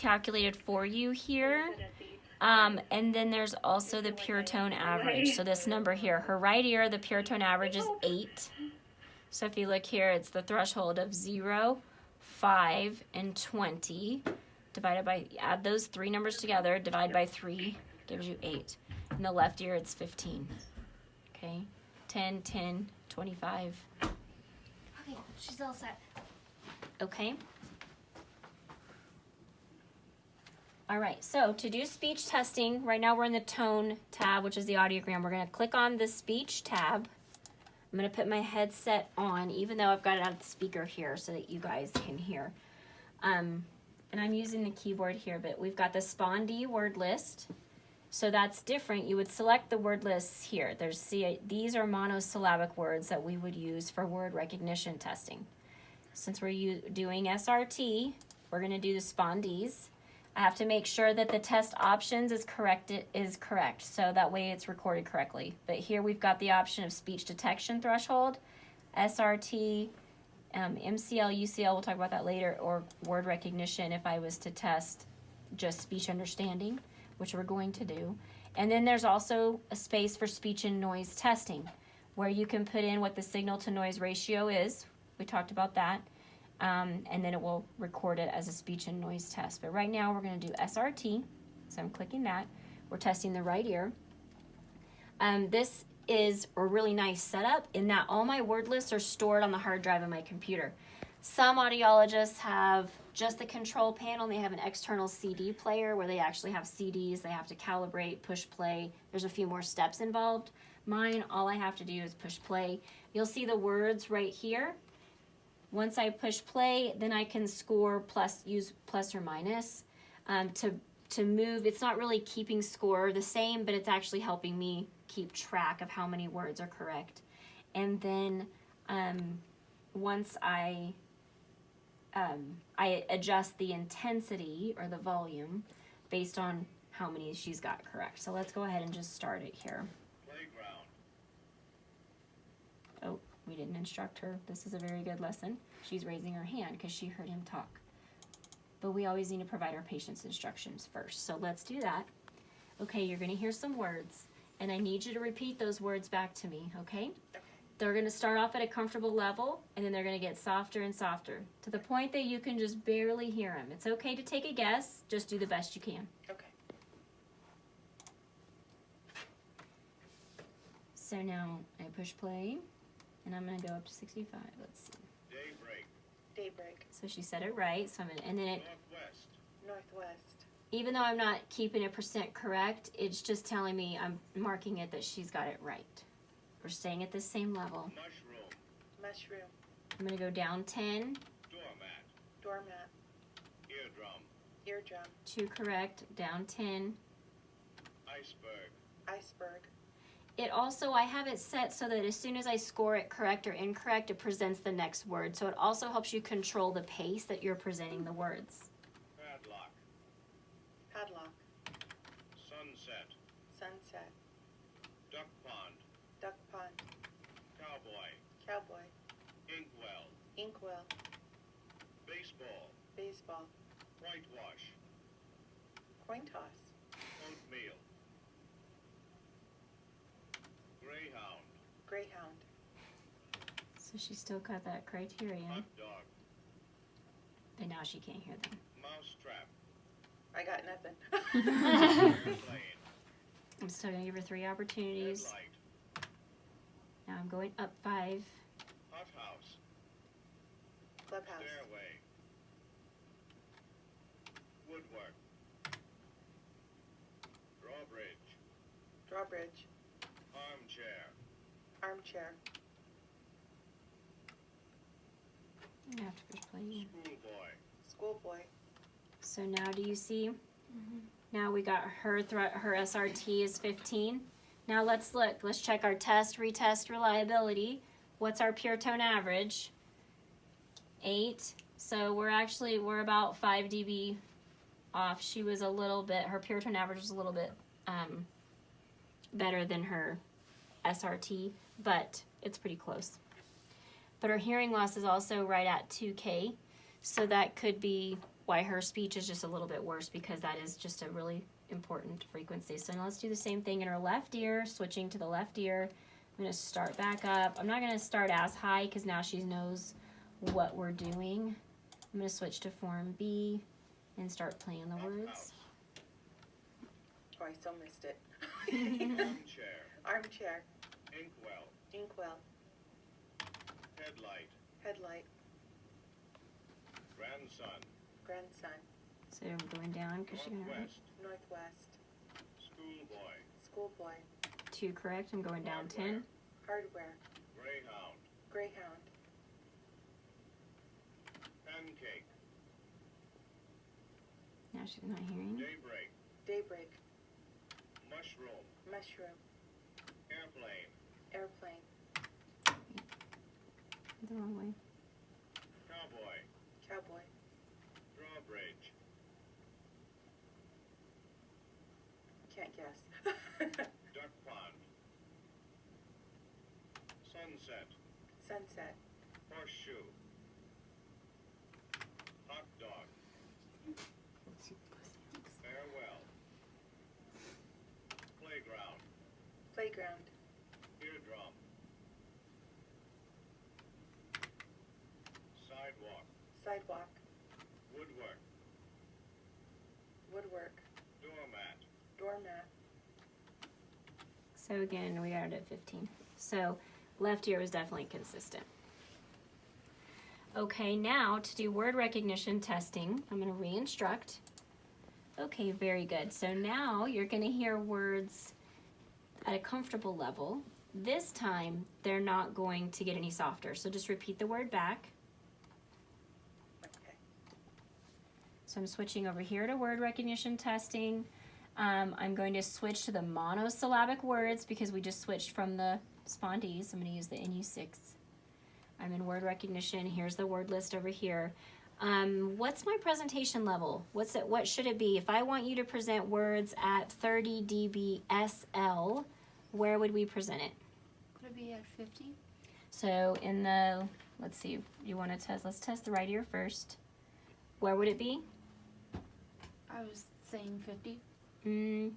calculated for you here. And then there's also the pure tone average. So this number here, her right ear, the pure tone average is 8. So if you look here, it's the threshold of 0, 5, and 20. Divided by, add those three numbers together, divide by 3, gives you 8. In the left ear, it's 15. Okay, 10, 10, 25. Okay, she's all set. Okay. All right, so to do speech testing, right now we're in the tone tab, which is the audiogram. We're gonna click on the speech tab. I'm gonna put my headset on, even though I've got it out of the speaker here so that you guys can hear. And I'm using the keyboard here, but we've got the SPON-D word list. So that's different. You would select the word lists here. These are monosyllabic words that we would use for word recognition testing. Since we're doing SRT, we're gonna do the SPON-Ds. I have to make sure that the test options is correct, so that way it's recorded correctly. But here we've got the option of speech detection threshold, SRT, MCL, UCL, we'll talk about that later, or word recognition if I was to test just speech understanding, which we're going to do. And then there's also a space for speech and noise testing, where you can put in what the signal to noise ratio is. We talked about that. And then it will record it as a speech and noise test. But right now we're going to do SRT, so I'm clicking that. We're testing the right ear. This is a really nice setup in that all my word lists are stored on the hard drive of my computer. Some audiologists have just the control panel, and they have an external CD player where they actually have CDs. They have to calibrate, push play. There's a few more steps involved. Mine, all I have to do is push play. You'll see the words right here. Once I push play, then I can score use plus or minus to move. It's not really keeping score the same, but it's actually helping me keep track of how many words are correct. And then once I adjust the intensity or the volume based on how many she's got correct. So let's go ahead and just start it here. Playground. Oh, we didn't instruct her. This is a very good lesson. She's raising her hand because she heard him talk. But we always need to provide our patients instructions first. So let's do that. Okay, you're going to hear some words, and I need you to repeat those words back to me, okay? They're going to start off at a comfortable level, and then they're going to get softer and softer to the point that you can just barely hear them. It's okay to take a guess. Just do the best you can. Okay. So now I push play, and I'm going to go up to 65. Let's see. Daybreak. Daybreak. So she said it right. So I'm gonna, and then it, Northwest. Northwest. even though I'm not keeping it % correct, it's just telling me, I'm marking it that she's got it right. We're staying at the same level. Mushroom. Mushroom. I'm gonna go down 10, Doormat. Doormat. Eardrum. Eardrum. 2 correct, down 10. Iceberg. Iceberg. It also, I have it set so that as soon as I score it correct or incorrect, it presents the next word. So it also helps you control the pace that you're presenting the words. Padlock. Padlock. Sunset. Sunset. Duck pond. Duck pond. Cowboy. Cowboy. Inkwell. Inkwell. Baseball. Baseball. Whitewash. Coin toss. Oatmeal. Greyhound. Greyhound. So she's still got that criteria, Hot dog. but now she can't hear them. Mousetrap. I got nothing. Airplane. I'm still gonna give her 3 Red opportunities. light. Now I'm going up 5. Hothouse. Clubhouse. Stairway. Woodwork. Drawbridge. Drawbridge. Armchair. Armchair. I have to push play. Schoolboy. Schoolboy. So now do you see? Now we got her her SRT is 15. Now let's look. Let's check our test, retest reliability. What's our pure tone average? 8. So we're about 5 dB off. She was a little bit, her pure tone average was a little bit better than her SRT, but it's pretty close. But her hearing loss is also right at 2K, so that could be why her speech is just a little bit worse, because that is just a really important frequency. So now let's do the same thing in her left ear, switching to the left ear. I'm going to start back up. I'm not going to start as high because now she knows what we're doing. I'm going to switch to form B and start playing the words. House. Oh, I still missed it. Armchair. Armchair. Inkwell. Inkwell. Headlight. Headlight. Grandson. Grandson. So I'm going down because she's going to write Northwest. Northwest. Schoolboy. Schoolboy. 2 correct. I'm going down 10. Hardware. Greyhound. Greyhound. Pancake. Now she's not hearing. Daybreak. Daybreak. Mushroom. Mushroom. Airplane. Airplane. The wrong way. Cowboy. Cowboy. Drawbridge. Can't guess. Duck pond. Sunset. Sunset. Horseshoe. Hot dog. Farewell. Playground. Playground. Eardrum. Sidewalk. Sidewalk. Woodwork. Woodwork. Doormat. Doormat. So again, we got it at 15. So left ear was definitely consistent. Okay, now to do word recognition testing, I'm going to re-instruct. Okay, very good. So now you're going to hear words at a comfortable level. This time, they're not going to get any softer. So just repeat the word back. Okay. So I'm switching over here to word recognition testing. I'm going to switch to the monosyllabic words because we just switched from the spondees. I'm going to use the NU6. I'm in word recognition. Here's the word list over here. What's my presentation level? What should it be? If I want you to present words at 30 dB SL, where would we present it? Could it be at 50? So in the, let's see, you want to test, let's test the right ear first. Where would it be? I was saying 50.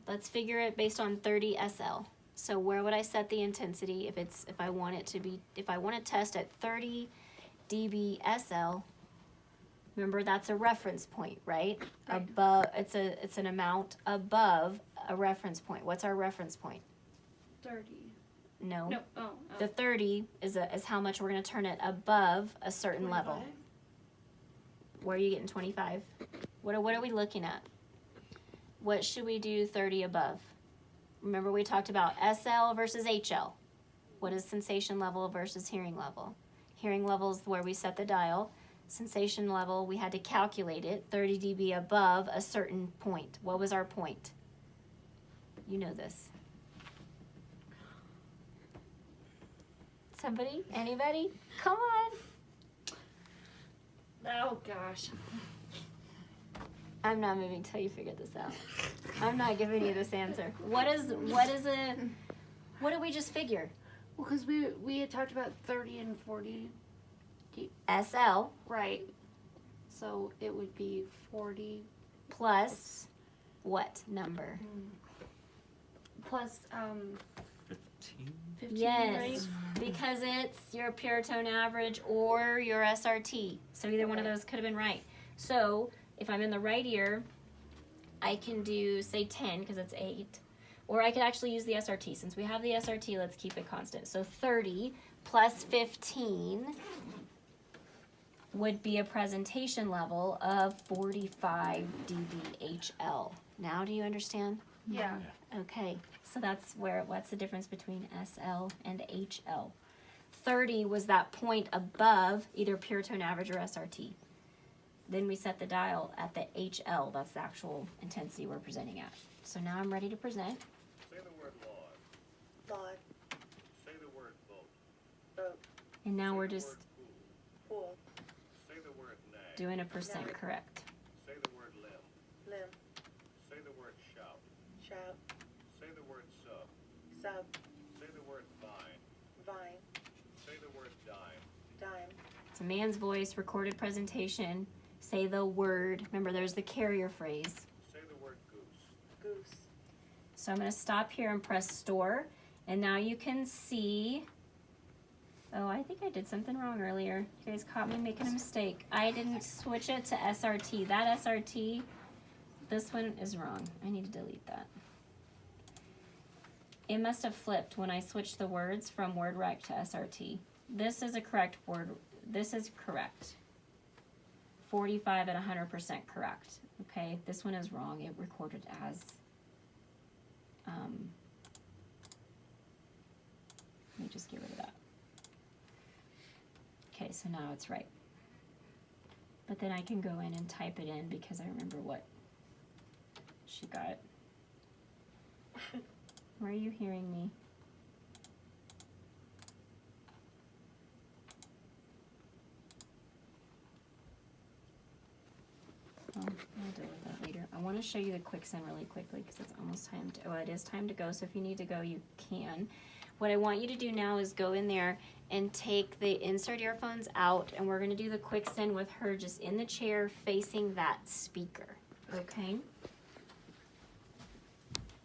Let's figure it based on 30 SL. So where would I set the intensity if I want to test at 30 dB SL? Remember, that's a reference point, right? Right. Above, it's an amount above a reference point. What's our reference point? 30. No. No. Oh. The 30 is how much we're going to turn it above a certain level. 25? Where are you getting 25? What are we looking at? What should we do 30 above? Remember we talked about SL versus HL. What is sensation level versus hearing level? Hearing level is where we set the dial. Sensation level, we had to calculate it, 30 dB above a certain point. What was our point? You know this. Somebody? Anybody? Come on. Oh gosh. I'm not moving till you figure this out. I'm not giving you this answer. What did we just figure? Well, because we had talked about 30 and 40. SL Right. So it would be 40 plus what number? plus 15, Yes, right? because it's your pure tone average or your SRT. So either one of those could have been right. So if I'm in the right ear, I can do, say, 10 because it's 8. Or I could actually use the SRT. Since we have the SRT, let's keep it constant. So 30 plus 15 would be a presentation level of 45 dBHL. Now do you understand? Yeah. Okay, so what's the difference between SL and HL? 30 was that point above either pure tone average or SRT. Then we set the dial at the HL, that's the actual intensity we're presenting at. So now I'm ready to present. Say the word laud. Laud. Say the word boat. Boat. And now Say we're the just word pool. Pool. Say the word nag. doing a percent No. correct. Say the word limb. Limb. Say the word shout. Shout. Say the word sub. Sub. Say the word vine. Vine. Say the word dime. Dime. It's a man's voice, recorded presentation. say the word. Remember, there's the carrier phrase. Say the word goose. Goose. So I'm going to stop here and press store. And now you can see, oh, I think I did something wrong earlier. You guys caught me making a mistake. I didn't switch it to SRT. That SRT, this one is wrong. I need to delete that. It must have flipped when I switched the words from word rec to SRT. This is a correct word. This is correct. 45 at 100% correct. Okay, this one is wrong. It recorded as let me just get rid of that. Okay, so now it's right. But then I can go in and type it in because I remember what she got. Where are you hearing me? I'll deal with that later. I want to show you the quick send really quickly because it's almost time to, it is time to go. So if you need to go, you can. What I want you to do now is go in there and take the insert earphones out, and we're going to do the quick send with her just in the chair facing that speaker. Okay?